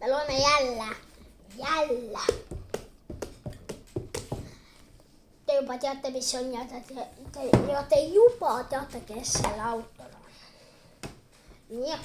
ja loeme jälle. Te juba teate, mis on ja te juba teate, kes selle autor on. Nii.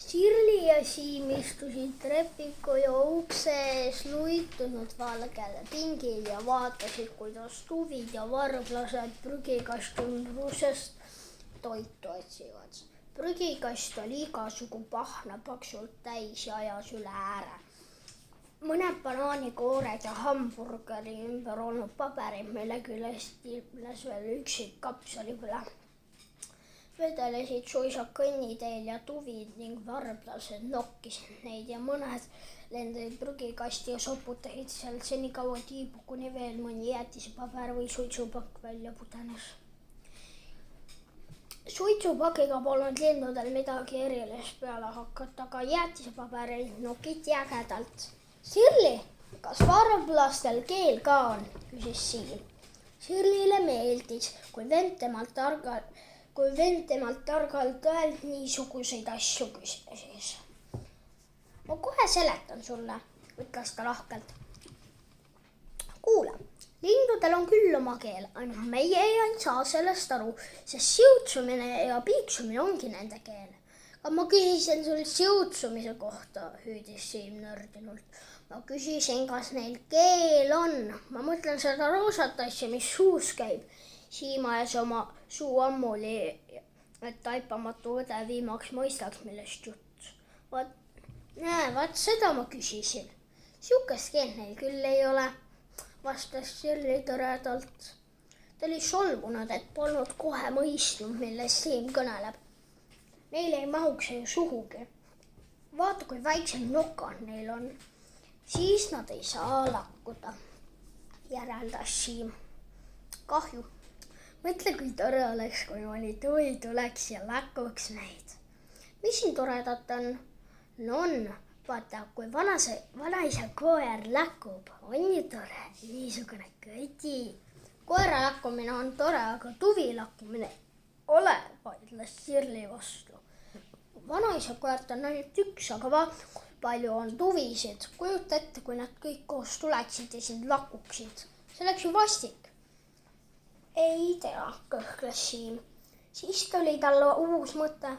Sirli ja Siim istusid trepikoja ukse ees luitunud valgel pingil ja vaatasid, kuidas tuvid ja varblased prügikastumbrusest toitu otsivad. Prügikast oli igasugu pahna paksult täis ja ajas üle ääre. Mõned banaanikoored ja hamburgeri ümber olnud paberid, mille küljest ilmnes veel üksik kapsalipõle. Vedelesid suisa kõnniteel ja tuvid ning varblased nokkisid neid ja mõned lendasid prügikasti ja soputasid seal senikaua tiibu, kuni veel mõni jäätisepaber või suitsupakk välja pudenes. Suitsupakiga polnud lindudel midagi erilist peale hakata, aga jäätisepabereid nokiti ägedalt. Sirli, kas varblastel keel ka on? Küsis Siim. Sirlile meeldis, kui vend temalt targalt öeldi niisuguseid asju küsis. Ma kohe seletan sulle, ütles ta lahkelt. Kuule, lindudel on küll oma keel, ainult meie ei saa sellest aru, sest siutsumine ja piiksumine ongi nende keel. Aga ma küsisin sul siutsumise kohta, hüüdis Siim nördinult. Ma küsisin, kas neil keel on. Ma mõtlen seda roosat asja, mis suus käib. Siim ajas oma suu ammuli, et taipamatu õde viimaks mõistaks, millest jutt. Vaat seda ma küsisin. Siukest keelt neil küll ei ole, vastas Sirli tõredalt. Ta oli solvunud, et polnud kohe mõistnud, millest Siim kõneleb. Neil ei mahuks ju suhugi. Vaata, kui väiksed nokad neil on. Siis nad ei saa lakkuda, järeldas Siim. Kahju. Mõtle, kui tore oleks, kui mõni tuvi tuleks ja lakuks neid. Mis siin toredat on? No on, vaata, kui vanaisa koer lakub, on ju tore, niisugune kõdi. Koera lakkumine on tore, aga tuvi lakkumine ole, vaidles Sirli vastu. Vanaisa koert on ainult üks, aga vaata, palju on tuvisid. Kujuta ette, kui nad kõik koos tuleksid ja sind lakuksid. See oleks ju vastik. Ei tea, kõhkles Siim. Siis tuli talle uus mõte.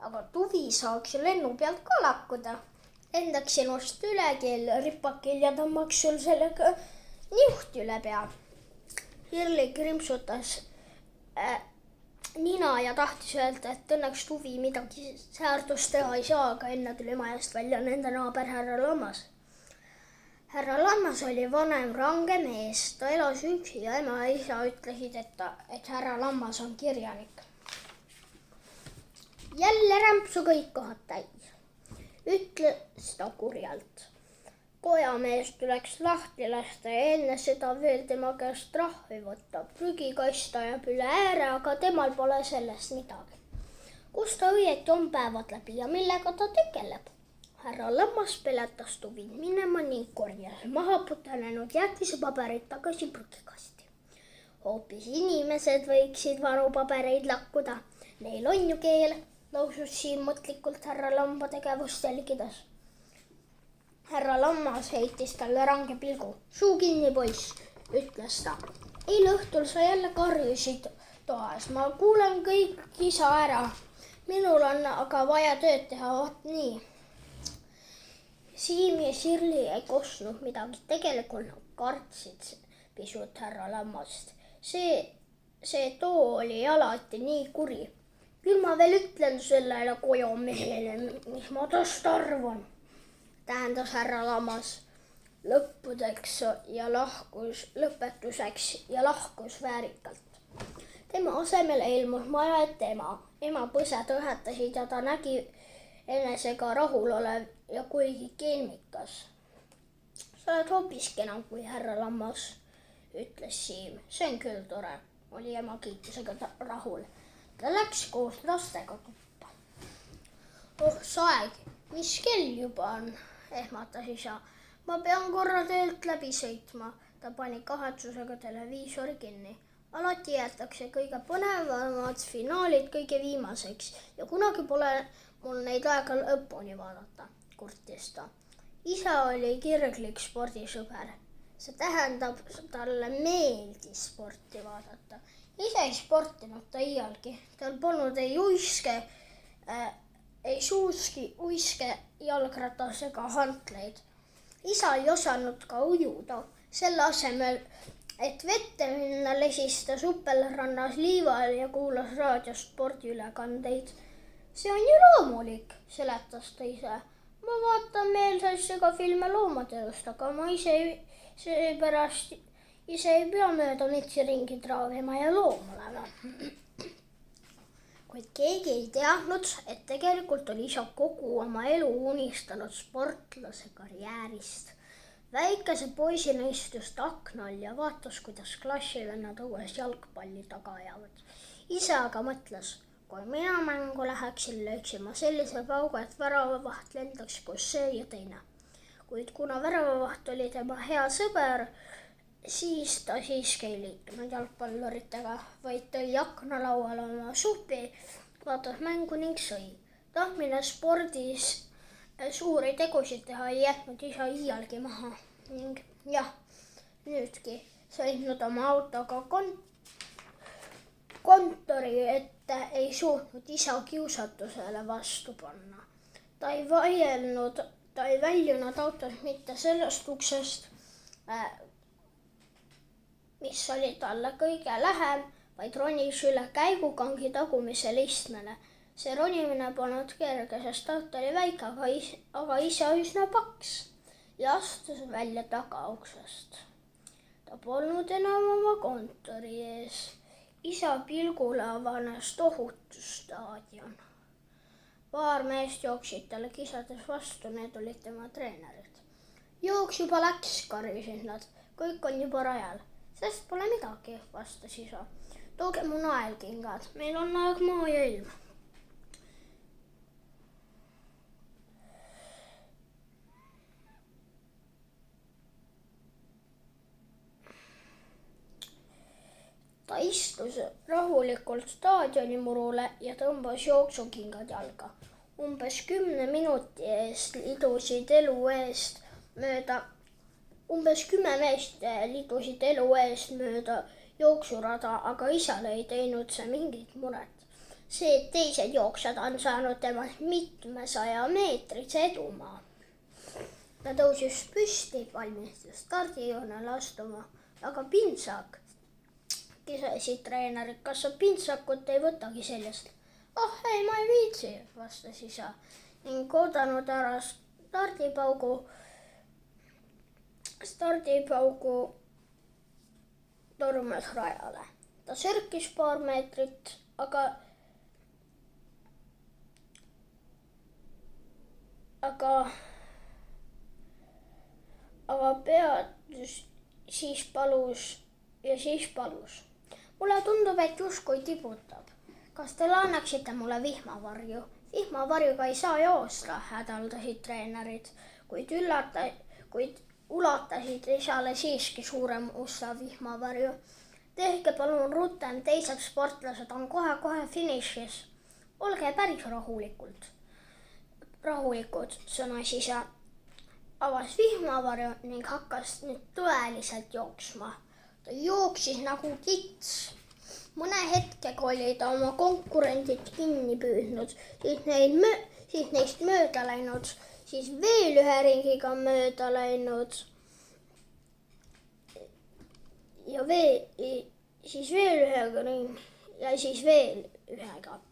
Aga tuvi saaks ju lennu pealt ka lakkuda. Lendaks sinust üle keel ripakil ja tõmbaks sul sellega niuht üle pea. Sirli krimpsutas nina ja tahtis öelda, et õnneks tuvi midagi säärdust teha ei saa, aga enne tuli majast välja nende naaber härra Lammas. Härra Lammas oli vanem range mees, ta elas üksi ja ema ja isa ütlesid, et härra Lammas on kirjanik. Jälle rämpsu kõik kohad täis, ütles ta kurjalt. Kojamees tuleks lahti lasta ja enne seda veel tema käest trahvi võtta. Prügikast ajab üle ääre, aga temal pole sellest midagi. Kus ta õieti on päevad läbi ja millega ta tegeleb? Härra Lammas peletas tuvid minema ning korjas maha pudenenud jäätisepaberid tagasi prügikasti. Hoopis inimesed võiksid vanu pabereid lakkuda. Neil on ju keel, lausus Siim mõtlikult härra Lamba tegevust jälgides. Härra Lammas heitis talle range pilgu. Suu kinni, poiss, ütles ta. Eile õhtul sa jälle karjusid toas. Ma kuulen kõik kisa ära. Minul on aga vaja tööd teha, vaat nii. Siim ja Sirli ei kostnud midagi. Tegelikult nad kartsid pisut härra Lammast. See too oli alati nii kuri. Küll ma veel ütlen sellele kojamehele, mis ma tast arvan, tähendas härra Lammas lõpetuseks ja lahkus väärikalt. Tema asemele ilmus maja ette ema. Ema põsed õhetasid ja ta nägi enesega rahulolev ja kuigi kelmikas. Sa oled hoopiski enam kui härra Lammas, ütles Siim. See on küll tore, oli ema kiitusega rahul. Ta läks koos lastega tuppa. Oh saeg, mis kell juba on, ehmatas isa. Ma pean korra töölt läbi sõitma. Ta pani kahetsusega televiisori kinni. Alati jäetakse kõige põnevamad finaalid kõige viimaseks ja kunagi pole mul neid aega lõpuni vaadata, kurtis ta. Isa oli kirglik spordisõber. See tähendab, talle meeldis sporti vaadata. Ise ei sportinud ta iialgi. Tal polnud ei uiske, ei suuski, uiske, jalgratas ega hantleid. Isa ei osanud ka ujuda. Selle asemel, et vette minna, lesis ta supelrannas liival ja kuulas raadiost spordiülekandeid. See on ju loomulik, seletas ta ise. Ma vaatan meelsasti ka filme loomade elust, aga ma seepärast ei pea mööda metsi ringi traavima ja loom olema. Kuid keegi ei teadnud, et tegelikult oli isa kogu oma elu unistanud sportlase karjäärist. Väikese poisina istus ta aknal ja vaatas, kuidas klassivennad õues jalgpalli taga ajavad. Isa aga mõtles, kui mina mängu läheksin, lööksin ma sellise paugu, et väravavaht lendaks koos see ja teine. Kuid kuna väravavaht oli tema hea sõber, siis ta siiski ei liitunud jalgpalluritega, vaid tõi aknalauale oma supi, vaatas mängu ning sõi. Tahtmine spordis suuri tegusid teha ei jätnud isa iialgi maha ning jah, nüüdki sõitnud oma autoga kontori ette ei suutnud isa kiusatusele vastu panna. Ta ei väljunud autos mitte sellest uksest, mis oli talle kõige lähem, vaid ronis üle käigukangi tagumisele istmele. See ronimine polnud kerge, sest auto oli väike, aga isa üsna paks ja astus välja tagauksest. Ta polnud enam oma kontori ees. Isa pilgule avanes tohutu staadion. Paar meest jooksid talle kisades vastu, need olid tema treenerid. Jooks juba läks, karjusid nad. Kõik on juba rajal. Sest pole midagi, vastas isa. Tooge mu naelkingad, meil on aeg maa ja ilm. Ta istus rahulikult staadionimurule ja tõmbas jooksukingad jalga. Umbes 10 minuti eest lidusid elu eest mööda jooksurada, aga isale ei teinud see mingit muret. See, et teised jooksjad on saanud temast mitmesaja meetrise edumaa. Ta tõusis püsti, valmistus stardijoonele astuma, aga pintsak, kisasid treenerid, kas sa pintsakut ei võtagi seljast? Ei, ma ei viitsi, vastas isa ning oodanud ära stardipaugu tormas rajale. Ta sörkis paar meetrit, aga peatus siis palus. Mulle tundub, et justkui tiputab. Kas te annaksite mulle vihmavarju? Vihmavarjuga ei saa joosta, hädaldasid treenerid, kuid ulatasid isale siiski suurem musta vihmavarju. Tehke palun rutem, teised sportlased on kohe finišis. Olge päris rahulikud, sõnas isa. Avas vihmavarju ning hakkas nüüd tõeliselt jooksma. Ta jooksis nagu kits. Mõne hetkega oli ta oma konkurendid kinni püüdnud, siis neist mööda läinud, siis veel ühe ringiga mööda läinud ja siis veel ühega ring ja siis veel ühega.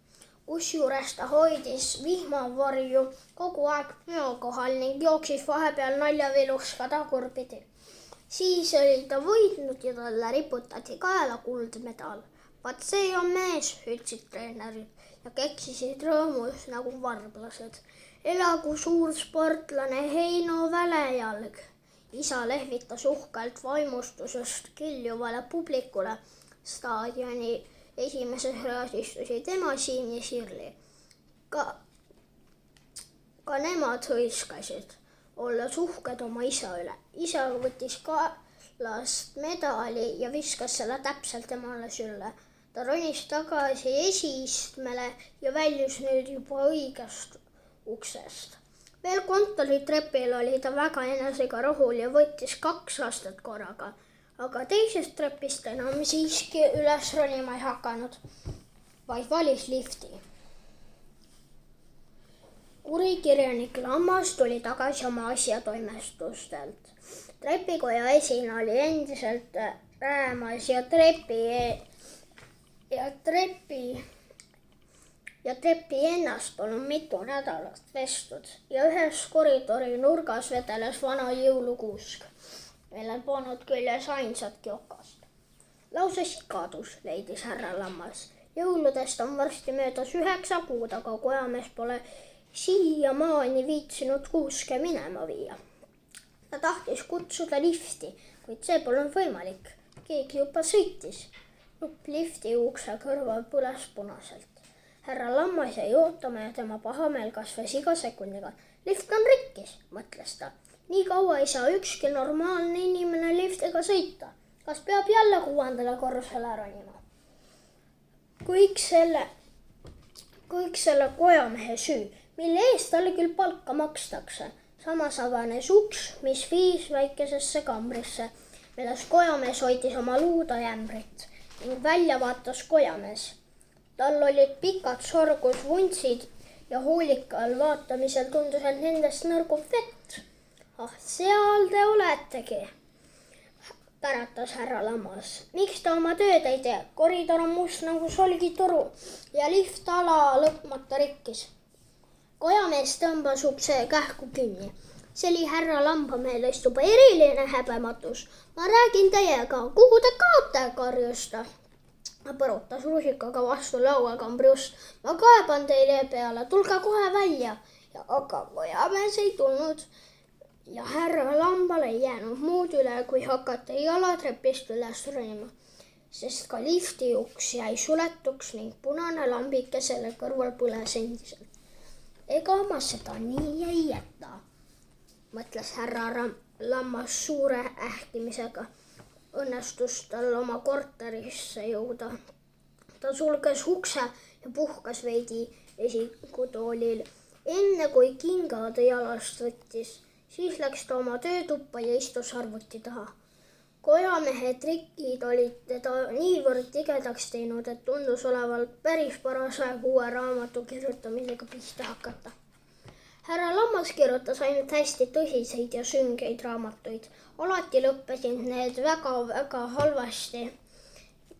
Kusjuures ta hoidis vihmavarju kogu aeg peo kohal ning jooksis vahepeal naljavilus ka tagurpidi. Siis oli ta võitnud ja talle riputati kaela kuldmedal. Vaat see on mees, ütlesid treenerid ja keksisid rõõmus nagu varblased. Elagu suur sportlane Heino Välejalg. Isa lehvitas uhkelt vaimustusest kiljuvale publikule. Staadioni esimeses reas istusid ema Siim ja Sirli. Ka nemad hõiskasid. olles uhked oma isa üle. Isa võttis kaelast medali ja viskas selle täpselt temale sülle. Ta ronis tagasi esiistmele ja väljus nüüd juba õigest uksest. Veel kontoritrepil oli ta väga enesega rahul ja võttis 2 lastet korraga, aga teisest trepist enam siiski üles ronima ei hakanud, vaid valis lifti. Kurikirjanik Lammas tuli tagasi oma asjatoimestustelt. Trepikoja esine oli endiselt räämas ja trepi ennast polnud mitu nädalat pestud ja ühes koridori nurgas vedeles vana jõulukuusk, millel polnud küljes ainsatki okast. Lausa sigadus, leidis härra Lammas. Jõuludest on varsti möödas 9 kuud, aga kojamees pole siiamaani viitsinud kuuske minema viia. Ta tahtis kutsuda lifti, kuid see polnud võimalik. Keegi juba sõitis. Nupp lifti ukse kõrval põles punaselt. Härra Lammas jäi ootama ja tema pahameel kasvas iga sekundiga. Lift on rikkis, mõtles ta. Nii kaua ei saa ükski normaalne inimene liftiga sõita. Kas peab jälle 6. korrusele ronima? Kõik selle kojamehe süü, mille eest talle küll palka makstakse. Samas avanes uks, mis viis väikesesse kambrisse, milles kojamees hoidis oma luudajämbrit ning välja vaatas kojamees. Tal olid pikad sorgus vuntsid ja hoolikal vaatamisel tundus, et nendest nõrgub vett. Seal te oletegi, päratas härra Lammas. Miks ta oma tööd ei tee? Koridor on must nagu solgitoru ja lift ala lõpmata rikkis. Kojamees tõmbas ukse kähku kinni. See oli härra Lamba meelest juba eriline häbematus. Ma räägin teiega, kuhu te kaote, karjus ta. Põrutas rusikaga vastu lauakambri ust. Ma kaeban teile peale, tulge kohe välja. Aga kojamees ei tulnud ja härra Lambal ei jäänud muud üle, kui hakata jalatrepist üles ronima, sest ka lifti uks jäi suletuks ning punane lambike selle kõrval põles endiselt. Ega ma seda nii ei jäta, mõtles härra Lammas suure ähkimisega. Õnnestus tal oma korterisse jõuda. Ta sulges ukse ja puhkas veidi esikutoolil. Enne kui kingad jalast võttis, siis läks ta oma töötuppa ja istus arvuti taha. Kojamehe trikid olid teda niivõrd tigedaks teinud, et tundus olevalt päris paras aeg uue raamatu kirjutamisega pihta hakata. Härra Lammas kirjutas ainult hästi tõsiseid ja süngeid raamatuid. Alati lõppesid need väga halvasti.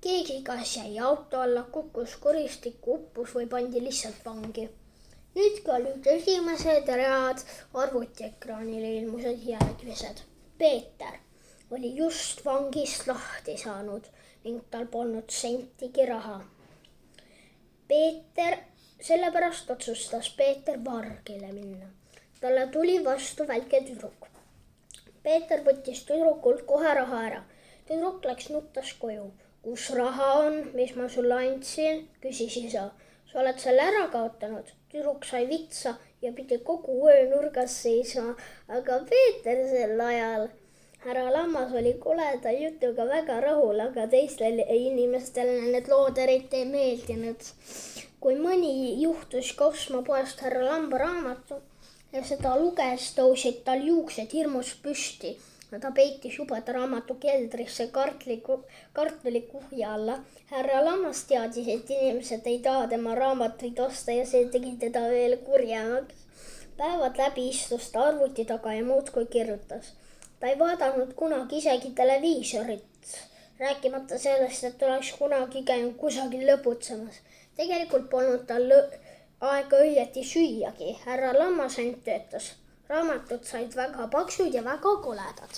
Keegi kas jäi auto alla, kukkus koristikku, uppus või pandi lihtsalt vangi. Nüüdki olid esimesed read arvutiekraanile ilmused järgmised. Peeter oli just vangist lahti saanud ning tal polnud sentigi raha. Sellepärast otsustas Peeter vargile minna. Talle tuli vastu väike tüdruk. Peeter võttis tüdrukult kohe raha ära. Tüdruk läks nuttas koju. Kus raha on, mis ma sulle andsin, küsis isa. Sa oled selle ära kaotanud. Tüdruk sai vitsa ja pidi kogu öö nurgas seisma, aga Peeter sel ajal. Härra Lammas oli koleda jutuga väga rahul, aga teistele inimestele need lood eriti ei meeldinud. Kui mõni juhtus ostma poest härra Lamba raamatu ja seda luges, tõusid tal juuksed hirmus püsti. Ta peitis jubeda raamatu keldrisse kartulikuhja alla. Härra Lammas teadis, et inimesed ei taha tema raamatuid osta ja see tegi teda veel kurjemaks. Päevad läbi istus ta arvuti taga ja muudkui kirjutas. Ta ei vaadanud kunagi isegi televiisorit, rääkimata sellest, et oleks kunagi käinud kusagil lõbutsemas. Tegelikult polnud tal aega õieti süüagi. Härra Lammas ainult töötas. Raamatud said väga paksud ja väga koledad.